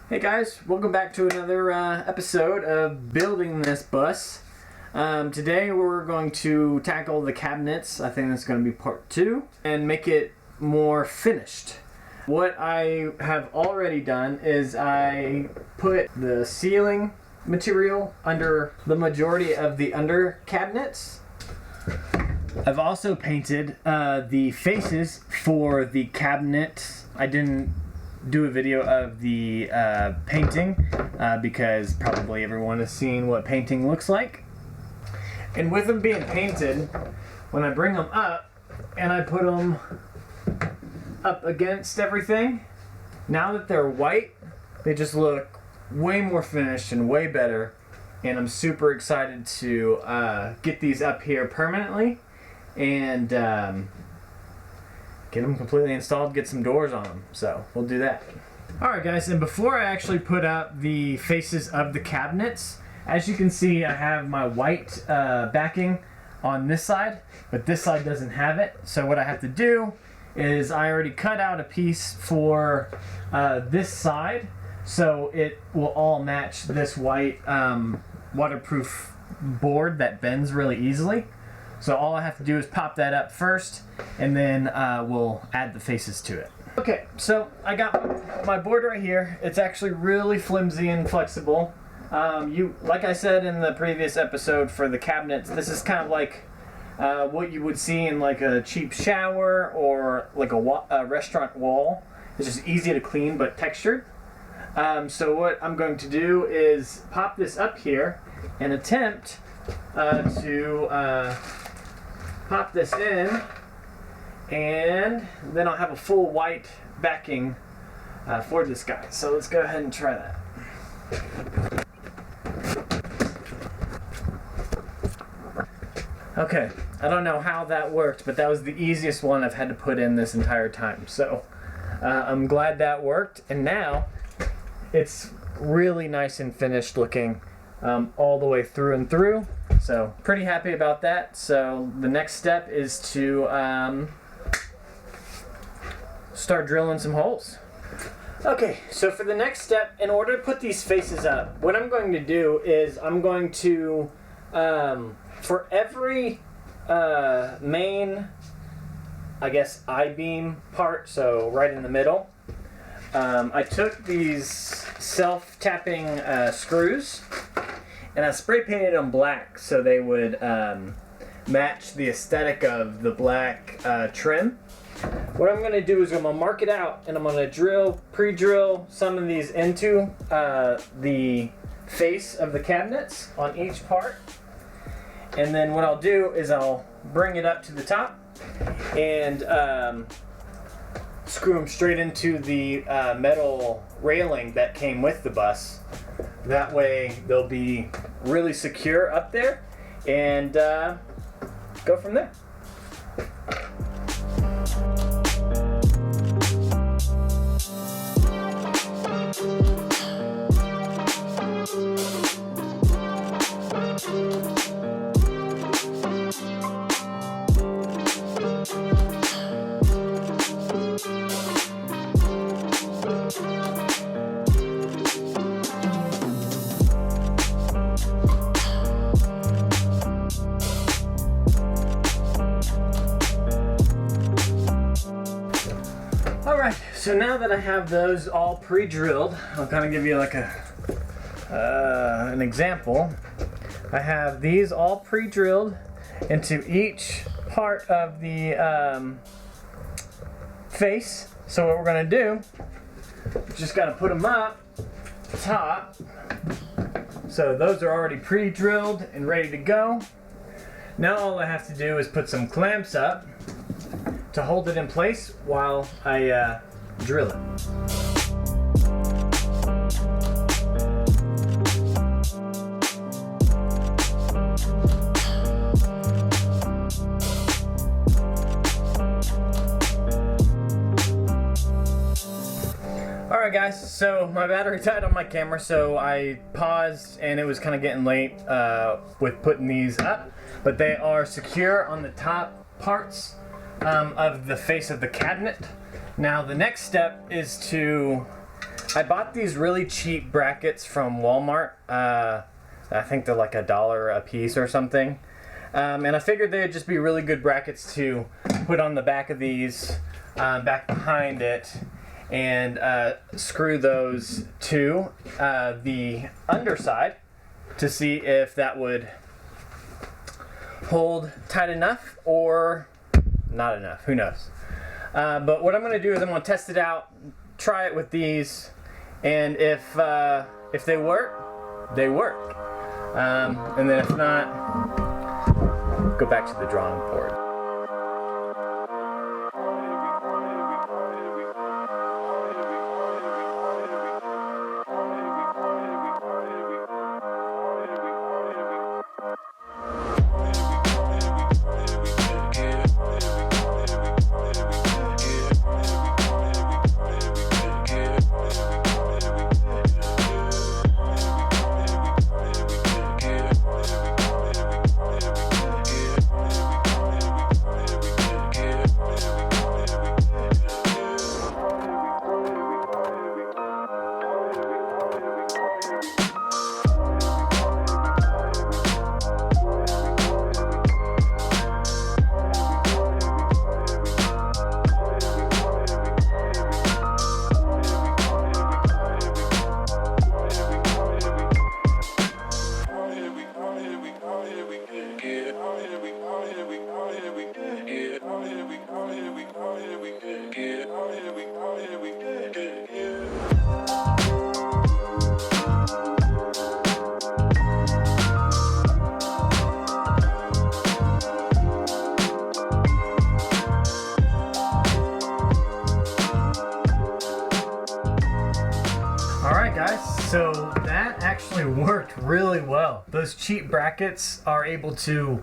Hey guys, welcome back to another episode of Building This Bus. Today we're going to tackle the cabinets. I think that's going to be part 2 and make it more finished. What I have already done is I put the ceiling material under the majority of the under cabinets. I've also painted the faces for the cabinets. I didn't do a video of the painting because probably everyone has seen what painting looks like. And with them being painted, when I bring them up and I put them up against everything, now that they're white, they just look way more finished and way better. And I'm super excited to get these up here permanently and get them completely installed, get some doors on them. So we'll do that. Alright guys, and before I actually put up the faces of the cabinets, as you can see I have my white backing on this side, but this side doesn't have it. So what I have to do is I already cut out a piece for this side, so it will all match this white waterproof board that bends really easily. So all I have to do is pop that up first, and then we'll add the faces to it. Okay, so I got my board right here. It's actually really flimsy and flexible. Like I said in the previous episode for the cabinets, this is kind of like what you would see in like a cheap shower or like a restaurant wall. It's just easy to clean but textured. So what I'm going to do is pop this up here and attempt to pop this in, and then I'll have a full white backing for this guy. So let's go ahead and try that. Okay, I don't know how that worked, but that was the easiest one I've had to put in this entire time. So I'm glad that worked, and now it's really nice and finished looking all the way through and through. So pretty happy about that. So the next step is to start drilling some holes. Okay, so for the next step, in order to put these faces up, what I'm going to do is I'm going to, for every main, I guess, I-beam part, so right in the middle, I took these self-tapping screws and I spray painted them black so they would match the aesthetic of the black trim. What I'm going to do is I'm going to mark it out, and I'm going to pre-drill some of these into the face of the cabinets on each part. And then what I'll do is I'll bring it up to the top and screw them straight into the metal railing that came with the bus. That way they'll be really secure up there, and go from there. Alright, so now that I have those all pre-drilled, I'll kind of give you like an example. I have these all pre-drilled into each part of the face. So what we're going to do, just got to put them up top. So those are already pre-drilled and ready to go. Now all I have to do is put some clamps up to hold it in place while I drill it. Alright guys, so my battery died on my camera, so I paused and it was kind of getting late with putting these up, but they are secure on the top parts of the face of the cabinet. Now the next step is to I bought these really cheap brackets from Walmart. I think they're like $1 a piece or something. And I figured they'd just be really good brackets to put on the back of these, back behind it, and screw those to the underside to see if that would hold tight enough or not enough. Who knows? But what I'm going to do is I'm going to test it out, try it with these, and if they work, they work. And then if not, go back to the drawing board. Alright guys, so that actually worked really well. Those cheap brackets are able to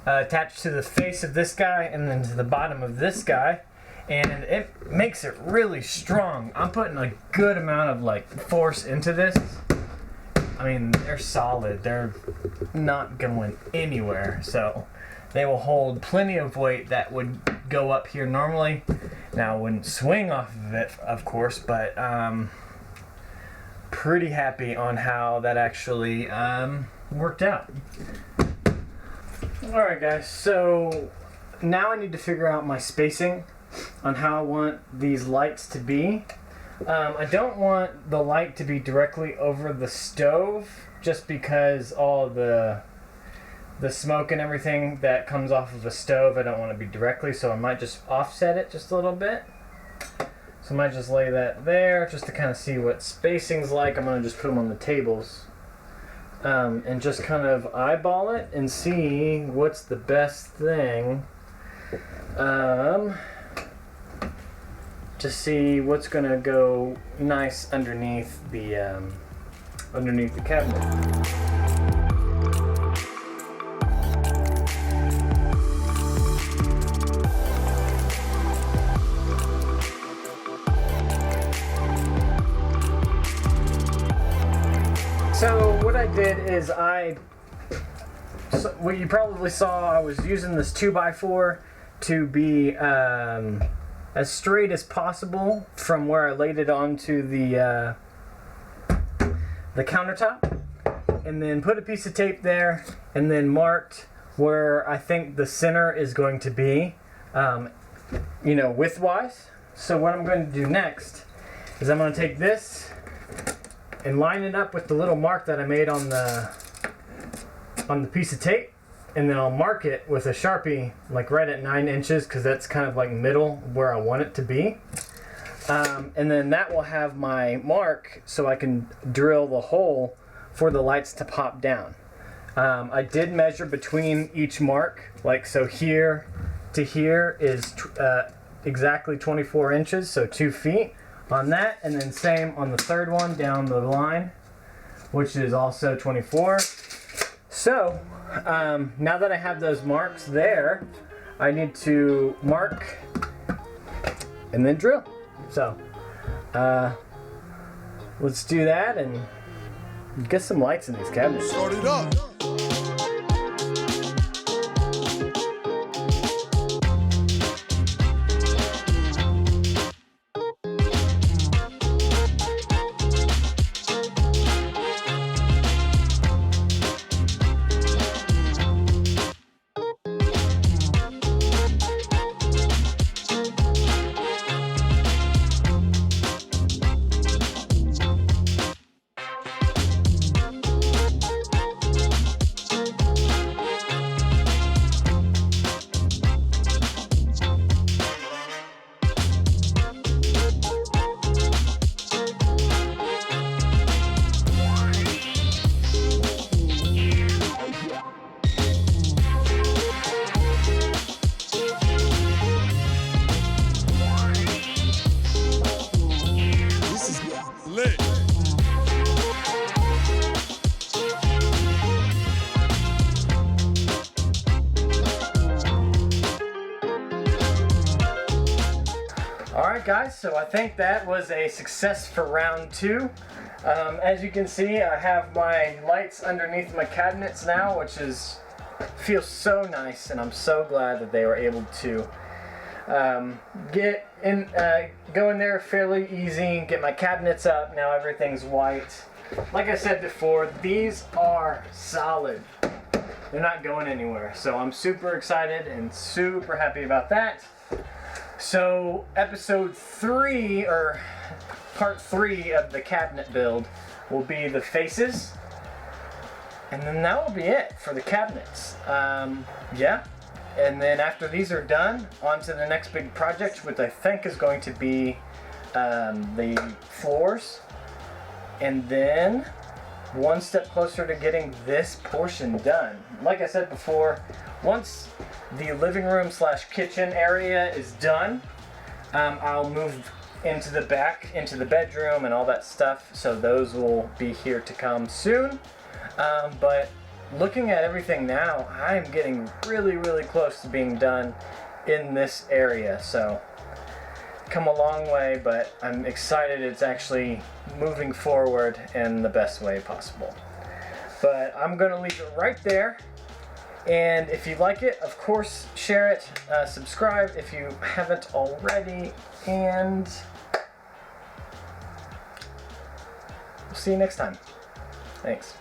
attach to the face of this guy and then to the bottom of this guy, and it makes it really strong. I'm putting a good amount of like force into this. I mean, they're solid. They're not going anywhere, so they will hold plenty of weight that would go up here normally. Now, I wouldn't swing off of it, of course, but pretty happy on how that actually worked out. Alright guys, so now I need to figure out my spacing on how I want these lights to be. I don't want the light to be directly over the stove just because all the smoke and everything that comes off of a stove I don't want to be directly, so I might just offset it just a little bit. So I might just lay that there just to kind of see what spacing's like. I'm going to just put them on the tables and just kind of eyeball it and see what's the best thing to see what's going to go nice underneath the cabinet. So what I did is what you probably saw, I was using this 2x4 to be as straight as possible from where I laid it onto the countertop, and then put a piece of tape there and then marked where I think the center is going to be, widthwise. So what I'm going to do next is I'm going to take this and line it up with the little mark that I made on the piece of tape, and then I'll mark it with a Sharpie like right at 9 inches because that's kind of like middle where I want it to be, and then that will have my mark so I can drill the hole for the lights to pop down. I did measure between each mark, like so here to here is exactly 24 inches, so 2 feet on that, and then same on the third one down the line, which is also 24. So now that I have those marks there, I need to mark and then drill. So let's do that and get some lights in these cabinets. Start it up. Alright guys, so I think that was a success for round 2. As you can see, I have my lights underneath my cabinets now, which feels so nice, and I'm so glad that they were able to go in there fairly easy, get my cabinets up. Now everything's white. Like I said before, these are solid. They're not going anywhere, so I'm super excited and super happy about that. So episode 3, or part 3 of the cabinet build, will be the faces, and then that will be it for the cabinets. Yeah, and then after these are done, on to the next big project, which I think is going to be the floors, and then one step closer to getting this portion done. Like I said before, once the living room / kitchen area is done, I'll move into the back, into the bedroom and all that stuff, so those will be here to come soon. But looking at everything now, I'm getting really close to being done in this area, so come a long way, but I'm excited it's actually moving forward in the best way possible. But I'm gonna leave it right there. And if you like it, of course, share it, subscribe if you haven't already, and we'll see you next time. Thanks.